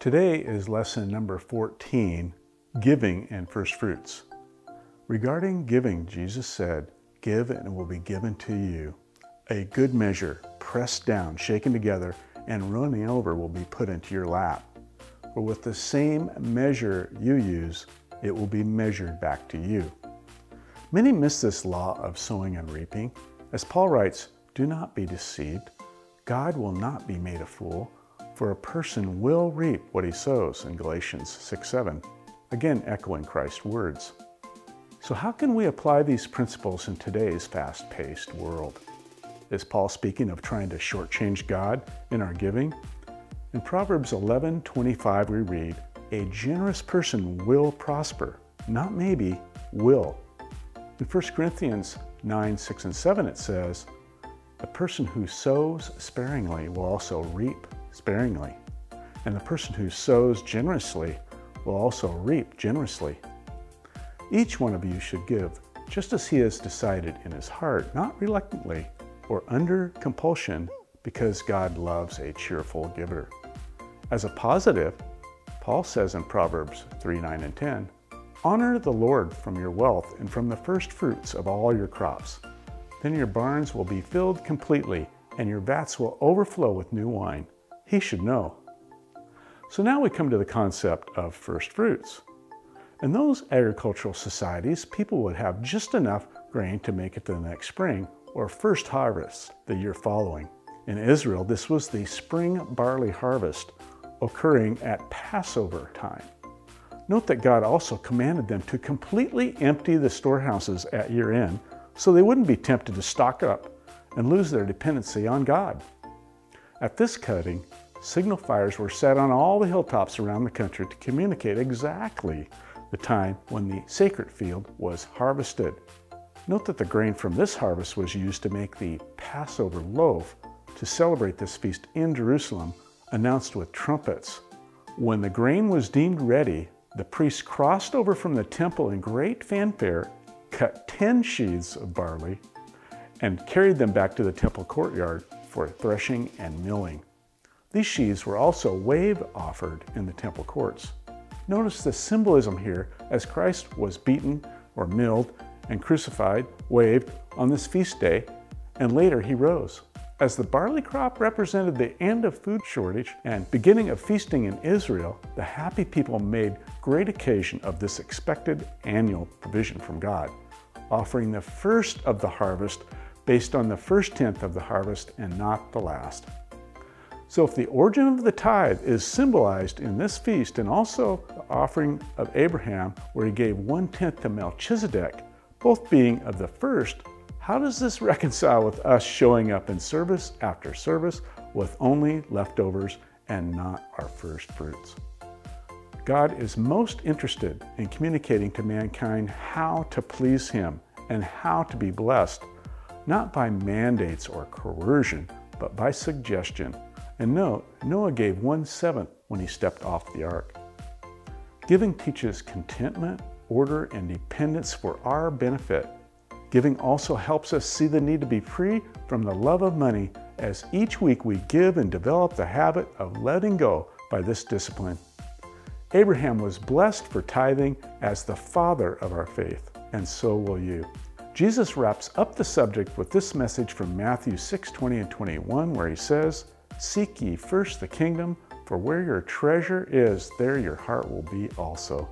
Today is lesson number 14, Giving and First Fruits. Regarding giving, Jesus said, "Give and it will be given to you. A good measure, pressed down, shaken together, and running over will be put into your lap. For with the same measure you use, it will be measured back to you." Many miss this law of sowing and reaping. As Paul writes, "Do not be deceived. God will not be made a fool. For a person will reap what he sows," in Galatians 6:7, again echoing Christ's words. So how can we apply these principles in today's fast-paced world? Is Paul speaking of trying to shortchange God in our giving? In Proverbs 11:25 we read, "A generous person will prosper," not maybe, will. In 1 Corinthians 9:6 and 7 it says, "The person who sows sparingly will also reap sparingly, and the person who sows generously will also reap generously." Each one of you should give just as he has decided in his heart, not reluctantly or under compulsion, because God loves a cheerful giver. As a positive, Paul says in Proverbs 3:9 and 10, "Honor the Lord from your wealth and from the first fruits of all your crops. Then your barns will be filled completely, and your vats will overflow with new wine." He should know. So now we come to the concept of first fruits. In those agricultural societies, people would have just enough grain to make it to the next spring, or first harvest the year following. In Israel, this was the spring barley harvest, occurring at Passover time. Note that God also commanded them to completely empty the storehouses at year end, so they wouldn't be tempted to stock up and lose their dependency on God. At this cutting, signal fires were set on all the hilltops around the country to communicate exactly the time when the sacred field was harvested. Note that the grain from this harvest was used to make the Passover loaf to celebrate this feast in Jerusalem, announced with trumpets. When the grain was deemed ready, the priests crossed over from the temple in great fanfare, cut 10 sheaves of barley, and carried them back to the temple courtyard for threshing and milling. These sheaves were also wave offered in the temple courts. Notice the symbolism here as Christ was beaten or milled and crucified, waved on this feast day, and later he rose. As the barley crop represented the end of food shortage and beginning of feasting in Israel, the happy people made great occasion of this expected annual provision from God, offering the first of the harvest based on the first tenth of the harvest and not the last. So if the origin of the tithe is symbolized in this feast and also the offering of Abraham, where he gave 1/10 to Melchizedek, both being of the first, how does this reconcile with us showing up in service after service with only leftovers and not our first fruits? God is most interested in communicating to mankind how to please him and how to be blessed, not by mandates or coercion, but by suggestion. And note, Noah gave 1/7 when he stepped off the ark. Giving teaches contentment, order, and dependence for our benefit. Giving also helps us see the need to be free from the love of money, as each week we give and develop the habit of letting go by this discipline. Abraham was blessed for tithing as the father of our faith, and so will you. Jesus wraps up the subject with this message from Matthew 6:20 and 21, where he says, "Seek ye first the kingdom, for where your treasure is, there your heart will be also."